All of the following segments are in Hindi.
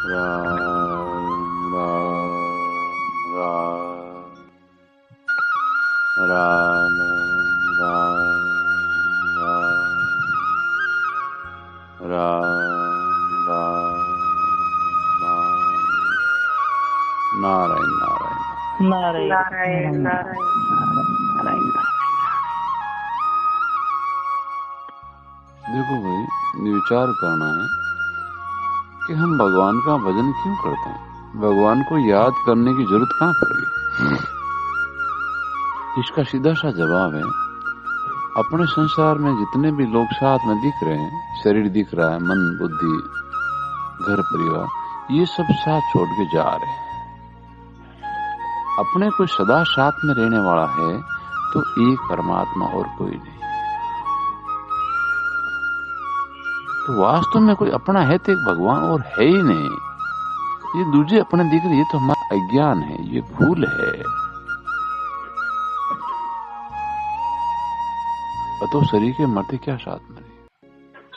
राम राम राम राम राम राम राम नारायण नारायण नारायण नारायण नारायण। देखो भाई, ये विचार करना है कि हम भगवान का भजन क्यों करते हैं, भगवान को याद करने की जरूरत कहाँ पड़ गई। इसका सीधा सा जवाब है, अपने संसार में जितने भी लोग साथ में दिख रहे हैं, शरीर दिख रहा है, मन बुद्धि घर परिवार, ये सब साथ छोड़ के जा रहे हैं। अपने को सदा साथ में रहने वाला है तो एक परमात्मा और कोई नहीं। तो वास्तव में कोई अपना है तो एक भगवान और है ही नहीं। ये दूसरे अपने दिख रहे, ये तो हमारा अज्ञान है, ये भूल है। तो शरीर के मरते क्या साथ में रहे,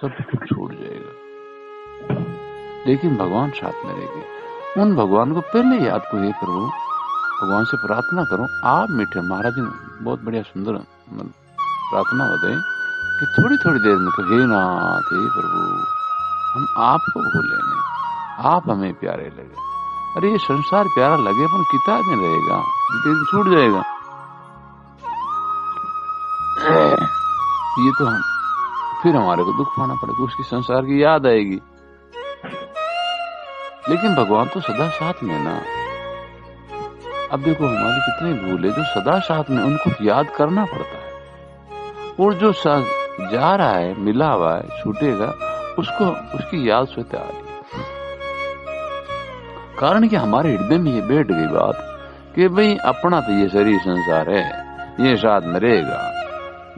सब कुछ छूट जाएगा, लेकिन भगवान साथ में रहेंगे। उन भगवान को पहले याद को ये करो, भगवान से प्रार्थना करो। आप मीठे महाराज जी बहुत बढ़िया सुंदर प्रार्थना बताए कि थोड़ी थोड़ी देर में तो हे नाथ हे प्रभु, हम आपको भूले नहीं, आप हमें प्यारे लगे। अरे ये संसार प्यारा लगे पर कितना दिन रहेगा, दिन छूट जाएगा। ये तो हम फिर हमारे को दुख पाना पड़ेगा, उसकी संसार की याद आएगी। लेकिन भगवान तो सदा साथ में ना। अब देखो हमारी कितनी भूल है, जो सदा साथ में उनको याद करना पड़ता है, और जो जा रहा है मिला हुआ है छूटेगा, उसको उसकी याद स्वतः आ रही है। कारण कि हमारे हृदय में ये बैठ गई बात कि भाई अपना तो ये शरीर संसार है, ये साथ में रहेगा,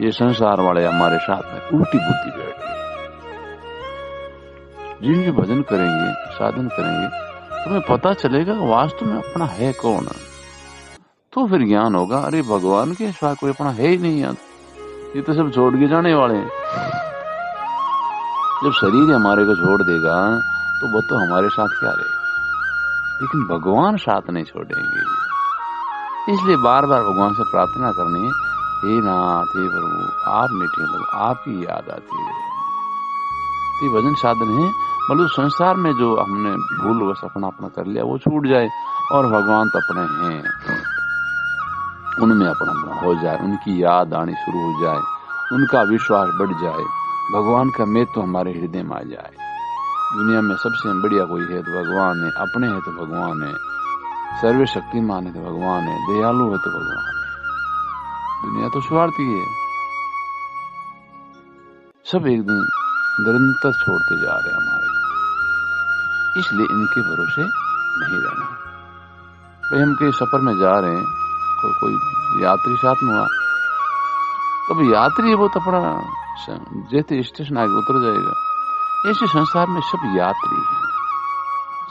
ये संसार वाले हमारे साथ में उल्टी बुद्धि बैठ गई। जिनके भजन करेंगे साधन करेंगे तुम्हें पता चलेगा वास्तव में अपना है कौन, तो फिर ज्ञान होगा। अरे भगवान के साथ कोई अपना है ही नहीं यार, ये तो सब छोड़ के जाने वाले हैं। जब शरीर हमारे को छोड़ देगा तो वो तो हमारे साथ क्या रहेगा, लेकिन भगवान साथ नहीं छोड़ेंगे। इसलिए बार बार भगवान से प्रार्थना करनी है, हे नाथ हे प्रभु, आप मीठे लोग, आपकी याद आती है। तो भजन साधन है, मतलब संसार में जो हमने भूल बस अपना अपना कर लिया वो छूट जाए, और भगवान तो अपने हैं, उनमें अपना हो जाए, उनकी याद आनी शुरू हो जाए, उनका विश्वास बढ़ जाए, भगवान का मैं तो हमारे हृदय में आ जाए। दुनिया में सबसे बढ़िया कोई है तो भगवान है, अपने है तो भगवान है, सर्वशक्तिमान है तो भगवान है, दयालु है तो भगवान है। दुनिया तो स्वार्थी है, सब एक दिन निरंतर छोड़ते जा रहे हैं हमारे को। इसलिए इनके भरोसे नहीं रहना। भाई हम कहीं सफर में जा रहे हैं, कोई यात्री साथ में हुआ, तो भी यात्री है वो तो अपना जैसे स्टेशन आगे उतर जाएगा। ऐसे संसार में सब यात्री हैं,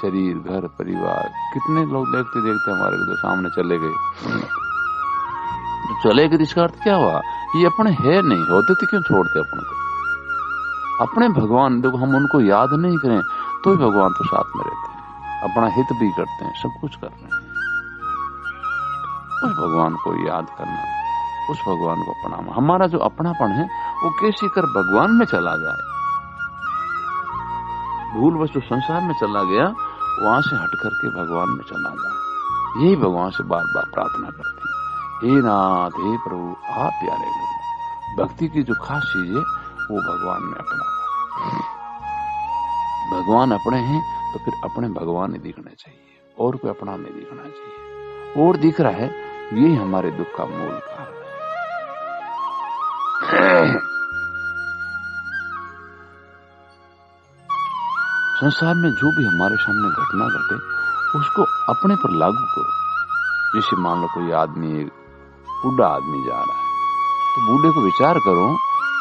शरीर घर परिवार, कितने लोग देखते देखते हमारे को तो सामने चले गए। तो चले गए, इसका अर्थ क्या हुआ, ये अपने है नहीं, होते तो क्यों छोड़ते अपने को। अपने भगवान देखो, हम उनको याद नहीं करें तो भी भगवान तो साथ में रहते हैं, अपना हित भी करते हैं, सब कुछ कर रहे हैं। उस भगवान को याद करना, उस भगवान को अपनाना, हमारा जो अपनापन है वो कैसे कर भगवान में चला जाए। भूल वस्तु संसार में चला गया, वहां से हट करके भगवान में चला जाए। यही भगवान से बार बार प्रार्थना करती है, हे नाथ हे प्रभु, आप प्यारे लोग। भक्ति की जो खास चीज है वो भगवान में अपना, भगवान अपने हैं तो फिर अपने भगवान ही दिखने चाहिए, और कोई अपना नहीं दिखना चाहिए। और दिख रहा है, यही हमारे दुख का मूल कारण है। संसार में जो भी हमारे सामने घटना घटे उसको अपने पर लागू करो। जैसे मान लो कोई आदमी, बूढ़ा आदमी जा रहा है, तो बूढ़े को विचार करो,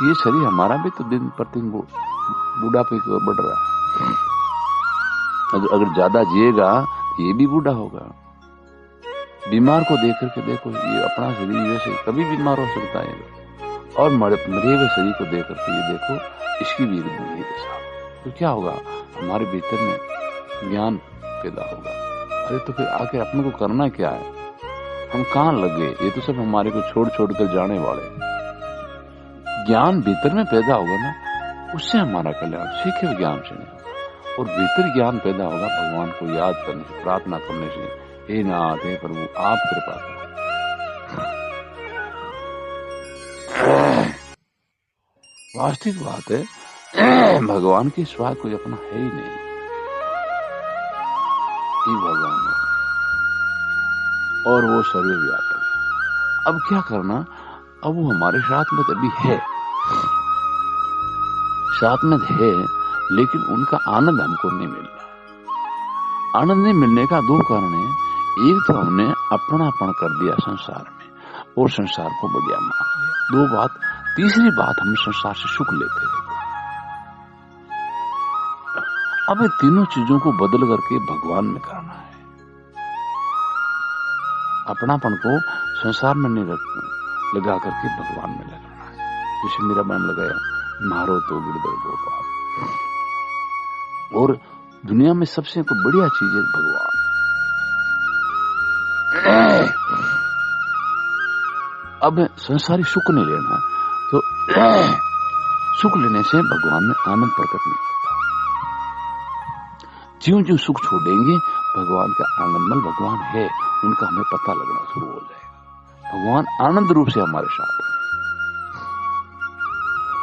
ये शरीर हमारा भी तो दिन प्रतिदिन बूढ़ापे की ओर बढ़ रहा है। अगर ज्यादा जिएगा ये भी बूढ़ा होगा। बीमार को देख करके देखो, ये अपना शरीर वैसे कभी बीमार हो सकता है, और मरे हुए शरीर को देख करके ये देखो इसकी भी यही दशा। तो क्या होगा, हमारे भीतर में ज्ञान पैदा होगा। अरे तो फिर आके अपने को करना क्या है, हम कहाँ लगे, ये तो सब हमारे को छोड़ छोड़ कर जाने वाले। ज्ञान भीतर में पैदा होगा ना, उससे हमारा कल्याण, सीखे ज्ञान से नहीं। और भीतर ज्ञान पैदा होगा भगवान को याद करने से, प्रार्थना करने से, हे नाथ हे प्रभु आप कृपा करो। वास्तविक बात है भगवान के सिवा कोई अपना है ही नहीं, ये भगवान है और वो सर्वव्यापक। अब क्या करना, अब वो हमारे साथ में अभी है, साथ में है, लेकिन उनका आनंद हमको नहीं मिल रहा। आनंद नहीं मिलने का दो कारण है, एक तो हमने अपनापन कर दिया संसार में और संसार को बढ़िया मान लिया, दो बात। तीसरी बात, हम संसार से सुख लेते हैं। अब तीनों चीजों को बदल करके भगवान में करना है। अपनापन को संसार में नहीं लगा करके भगवान में लगाना है। जैसे मेरा मन लगाया मारो तो गिरधर गोपाल, और दुनिया में सबसे को बढ़िया चीज है भगवान। अब संसारी सुख नहीं लेना, तो सुख लेने से भगवान में आनंद प्रकट नहीं होता। ज्यों ज्यों सुख छोड़ेंगे, भगवान का आनंदमय भगवान है उनका हमें पता लगना शुरू हो जाएगा। भगवान आनंद रूप से हमारे साथ है।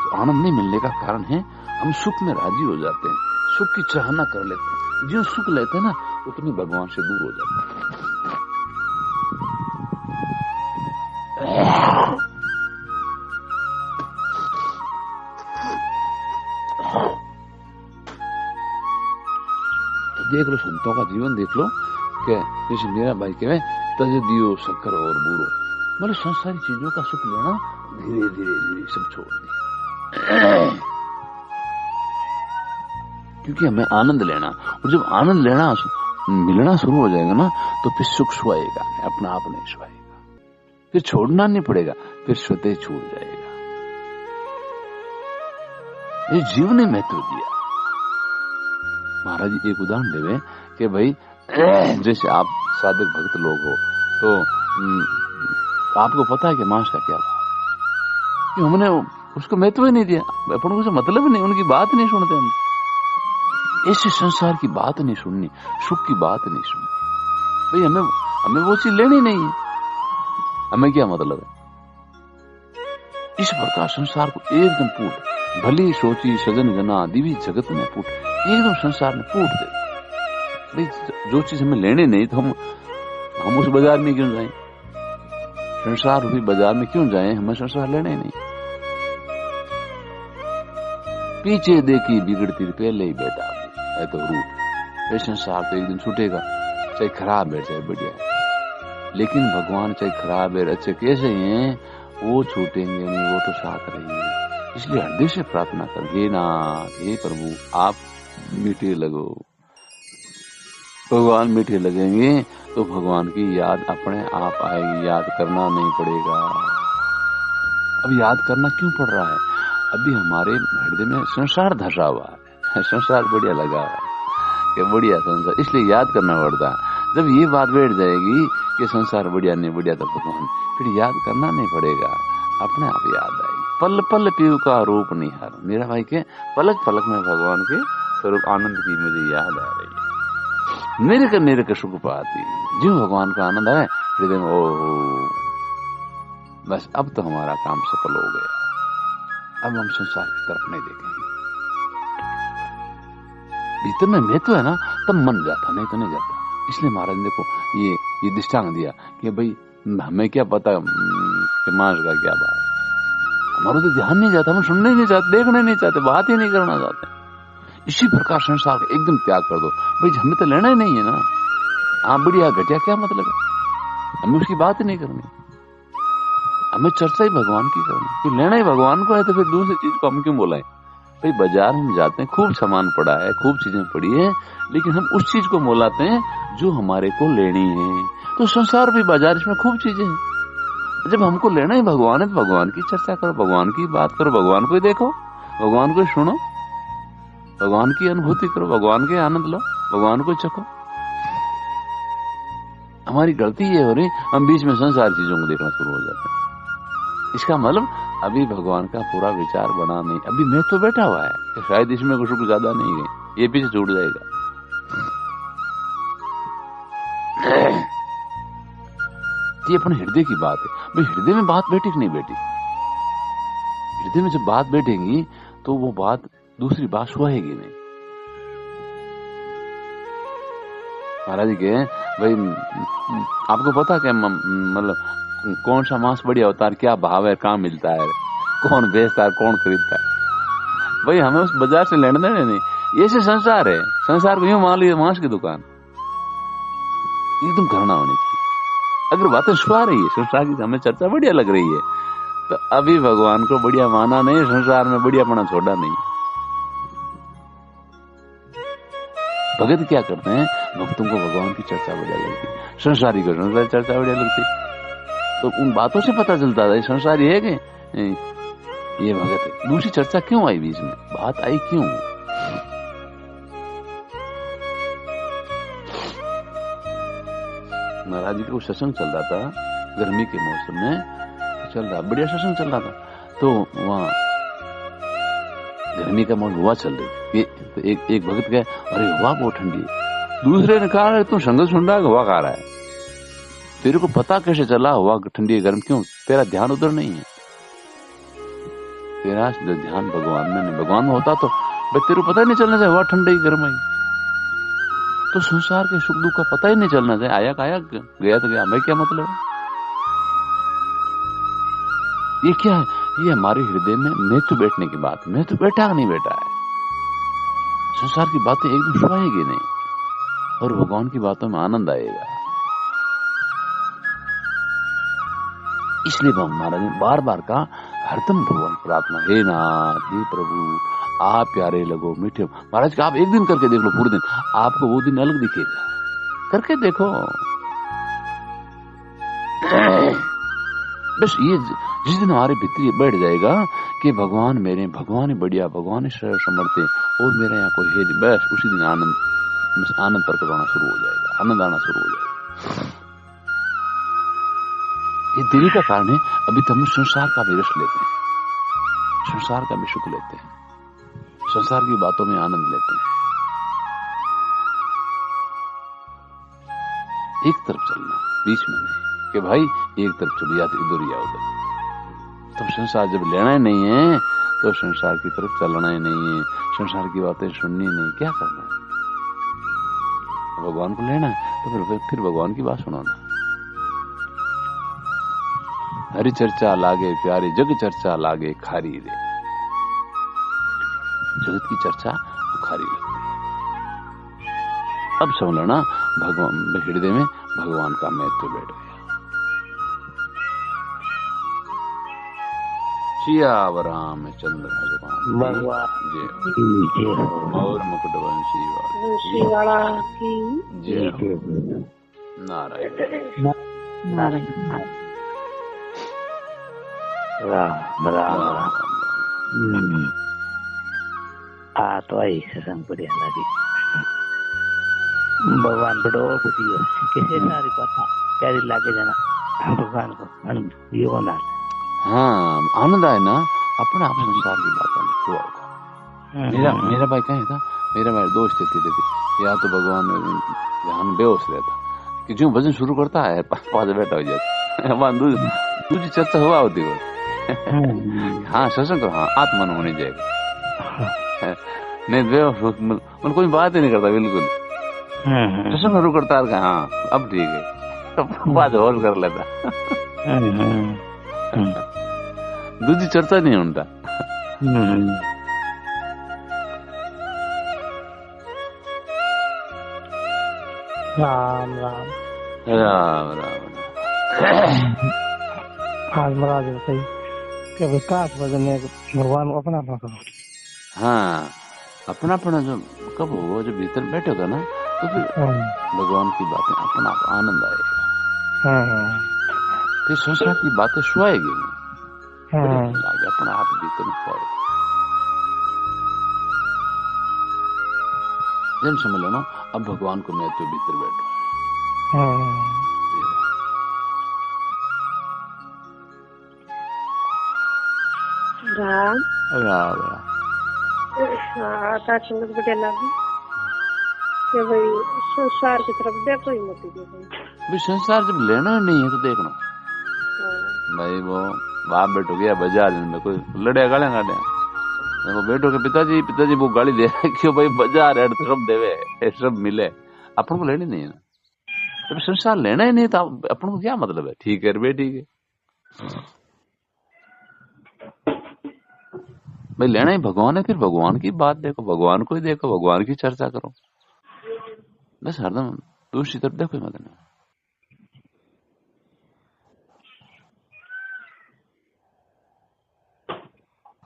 तो आनंद नहीं मिलने का कारण है हम सुख में राजी हो जाते हैं, सुख की चाहना कर लेते हैं। जो सुख लेते हैं ना, उतनी भगवान से दूर हो जाते हैं। देख लो संतों का जीवन देख लो, क्या जैसे मेरा भाई कहे तज दियो शक्कर और बूरो, मतलब संसारी चीजों का सुख लेना धीरे धीरे धीरे सब छोड़ दिया, क्योंकि हमें आनंद लेना। और जब आनंद लेना मिलना शुरू हो जाएगा ना, तो फिर सुख सुहाएगा, अपना आप नहीं सुहाएगा, फिर छोड़ना नहीं पड़ेगा, फिर स्वतः छूट जाएगा। ये जीवन ने महत्व दिया। महाराज जी एक उदाहरण देवे कि भाई जैसे आप साधक भक्त लोग हो, तो आपको पता है कि मांस का क्या भाव है, कि हमने उसको महत्व ही नहीं दिया, अपन को मतलब ही नहीं, उनकी बात नहीं सुनते हम। ऐसे संसार की बात नहीं सुननी, सुख की बात नहीं सुननी। भाई हमें वो चीज लेनी नहीं है, हमें क्या मतलब है। इस प्रकार संसार को एकदम फूट, भली सोची सजन गना दिवी जगत में फूट, एकदम संसार में फूट दे। भाई जो चीज हमें लेने नहीं, तो हम उस बाजार में क्यों जाएं, संसार रूपी बाजार में क्यों जाएं, हमें संसार लेने नहीं। पीछे देखी बिगड़ती पहले ही बेटा है तो रूप। ये संसार तो एक दिन छूटेगा, चाहे खराब है चाहे बढ़िया है, लेकिन भगवान चाहे खराब है अच्छे कैसे हैं, वो छूटेंगे नहीं, वो तो साथ रहेंगे। इसलिए हृदय से प्रार्थना कर, हे नाथ हे प्रभु आप मीठे लगो। भगवान मीठे लगेंगे तो भगवान की याद अपने आप आएगी, याद करना नहीं पड़ेगा। अब याद करना क्यों पड़ रहा है, अभी हमारे हृदय में संसार धसा हुआ है, संसार बढ़िया लगा हुआ है कि बढ़िया संसार, इसलिए याद करना पड़ता है। जब ये बात बैठ जाएगी कि संसार बढ़िया नहीं बढ़िया, तो भगवान फिर याद करना नहीं पड़ेगा, अपने आप याद आएगी। पल पल पीव का रूप निहार, मेरा भाई के पलक पलक में भगवान के स्वरूप आनंद की मुझे याद आ रही है। मेरे के सुख पाती, जो भगवान का आनंद है हृदय में, ओ बस अब तो हमारा काम सफल हो गया, अब हम संसार की तरफ नहीं देखेंगे। भीतर में महत्व है ना, तब मन जाता, नहीं तो नहीं जाता। इसलिए महाराज ने देखो ये दृष्टांत दिया कि भाई हमें क्या पता कि मांस का क्या भाव, हमारा तो ध्यान नहीं जाता, हम सुनने नहीं चाहते, देखना नहीं चाहते, बात ही नहीं करना चाहते। इसी प्रकार संसार का एकदम त्याग कर दो, भाई हमें तो लेना ही नहीं है ना, हाँ बढ़िया घटिया क्या मतलब है, हमें उसकी बात ही नहीं करनी, हमें चर्चा ही भगवान की करनी, कि लेना ही भगवान को है, तो फिर दूसरी चीज को हम क्यों बोलाएं। भाई बाजार में जाते हैं, खूब सामान पड़ा है, खूब चीजें पड़ी है, लेकिन हम उस चीज को मोलाते हैं जो हमारे को लेनी है। तो संसार भी बाजार, इसमें खूब चीजें हैं। जब हमको लेना ही भगवान है, तो भगवान की चर्चा करो, भगवान की बात करो, भगवान को देखो, भगवान को सुनो, भगवान की अनुभूति करो, भगवान के आनंद लो, भगवान को चखो। हमारी गलती ये हो रही, हम बीच में संसार चीजों को देखना शुरू हो जाते हैं। इसका मतलब अभी भगवान का पूरा विचार बना नहीं, अभी मैं तो बैठा हुआ है कि शायद इसमें कुछ ज्यादा नहीं है, ये पीछे छूट जाएगा। ये अपने हृदय की बात है भाई, हृदय में बात बैठी कि नहीं बैठी? हृदय में जब बात बैठेगी तो वो बात दूसरी बात सुहाएगी नहीं। महाराज के भाई आपको पता क्या मतलब कौन सा मांस बढ़िया होता है, क्या भाव है, कहाँ मिलता है, कौन बेचता है, कौन खरीदता है? भाई हमें उस बाजार से लेने देने नहीं। ये से संसार है, संसार को यूं मान लीजिए मांस की दुकान, एकदम करना होनी चाहिए। अगर बातें सुहा रही है संसार की, हमें चर्चा बढ़िया लग रही है, तो अभी भगवान को बढ़िया माना नहीं, संसार में बढ़ियापना छोड़ा नहीं। भगत क्या करते हैं, भक्तों को भगवान की चर्चा बढ़िया लगती, संसारी को संसार चर्चा बढ़िया लगती। तो उन बातों से पता चलता था संसारी है कि ये भगत है। दूसरी चर्चा क्यों आई बीच में, बात आई क्यों? महाराज जी को सत्संग चल रहा था, गर्मी के मौसम में चल रहा, बढ़िया सत्संग चल रहा था। तो वहाँ गर्मी का मौसम, हवा चल रही, तो एक भगत गए, अरे हवा बहुत ठंडी है। दूसरे ने कहा तू संगत सुन रहा है, हवा खा रहा है, तेरे को पता कैसे चला हवा ठंडी है गर्म? क्यों? तेरा ध्यान उधर नहीं है, तेरा ध्यान भगवान में नहीं। भगवान में होता तो भाई तेरे को पता ही नहीं चलना चाहिए हवा ठंडी गर्म है। तो संसार के सुख दुख का पता ही नहीं चलना चाहिए, आया का आया, गया तो गया, हमें क्या मतलब है? ये क्या है? ये हमारे हृदय में मैं तो बैठने की बात, मैं तो बैठा नहीं बैठा है। संसार की बातें एकदम सुहाएगी नहीं, और भगवान की बातों में आनंद आएगा। इसलिए महाराज ने बार बार कहा, हरदम भगवान प्रार्थना, हे नाथ, हे प्रभु, आप प्यारे लगो, मीठे। महाराज का आप एक दिन करके देख लो, पूरे दिन आपको वो दिन अलग दिखेगा, करके देखो। बस ये जिस दिन हमारे भीतर ये बैठ जाएगा कि भगवान मेरे, भगवान ही बढ़िया, भगवान ही समर्थ है और मेरे यहाँ कोई है, बस उसी दिन आनंद प्रकट होना शुरू हो जाएगा, आनंद आना शुरू हो जाएगा। ये देरी का कारण है, अभी तो हम संसार का भी रस लेते हैं, संसार का भी सुख लेते हैं, संसार की बातों में आनंद लेते हैं। एक तरफ चलना, बीच में नहीं कि भाई एक तरफ चलो, या तो इधर या उधर। तो संसार जब लेना ही नहीं है तो संसार की तरफ चलना ही नहीं है, संसार की बातें सुननी नहीं, क्या करना है? भगवान को लेना है तो फिर भगवान की बात सुनाना। हरि चर्चा लागे प्यारी, जग चर्चा लागे खारी रे। जगत की चर्चा खारी लगती है। अब समझ लेना, भगवान हृदय में भगवान का महत्व बैठ गया। रामचंद्र भगवान जय और मुकुटवंशी वाला की जय। नारायण नारायण राम राम राम। तो आई सत्संग बढ़िया लगी। भगवान बड़ो बुद्धि कैसे सारी कथा प्यारी लागे जाना भगवान को ये होना। हाँ आनंद आए ना, अपने आप संसार की बातों में हुआ होगा। मेरा भाई कहे था, मेरा भाई दोस्त रहती या तो भगवान में ध्यान बेहोश रहता कि जो भजन शुरू करता है पास बैठा हो जाता। दूसरी चर्चा हुआ होती हो। हाँ सत्संग करो, हाँ आत्मन होने जाएगा, नहीं बेहोश कोई बात ही नहीं करता बिल्कुल। सत्संग शुरू करता है, हाँ अब ठीक है, तो बात होश कर लेता। दूसरी चर्चा नहीं होता। राम राम राम राम। आज महाराज बताइए कि विकास भजन में भगवान को अपना करो। हाँ अपना जो कब होगा, जब भीतर बैठेगा ना तो फिर भगवान की बातें अपना आप आनंद आएगा। फिर संसार की बातें सुहाएगी नहीं, अपना आप भीतर में जन समझ लेना। अब भगवान को मैं तो भीतर बैठा राम राम आता संगत बढ़िया लगी कि भाई संसार की तरफ देखो ही मत दे भाई संसार जब लेना ही नहीं है तो देखना भाई। वो बाप बेटो गया बाजार में कोई लड़े गाले देखो बेटो के पिताजी वो गाली दे रहे क्यों भाई बाजार है सब देवे सब मिले अपन को लेनी नहीं है ना। जब संसार लेना ही नहीं तो अपन को क्या मतलब है। ठीक है भाई ठीक है भाई लेना ही भगवान है। फिर भगवान की बात देखो, भगवान को ही देखो, भगवान की चर्चा करो। बस हरदम दूसरी तरफ देखो मत ना।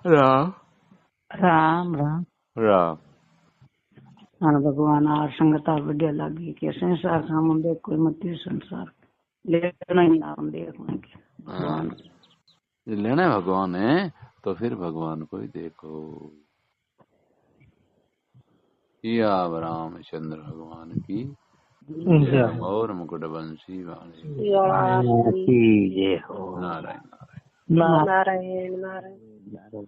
राम राम राम राम हाँ भगवान आर संगता बढ़िया लगी कि संसार हम देख कोई मत संसार लेना ही नाम देखने के भगवान लेना है भगवान है तो फिर भगवान को ही देखो। या रामचंद्र भगवान की और मुकुट बंसी वाले जय हो नारायण नारायण नारायण।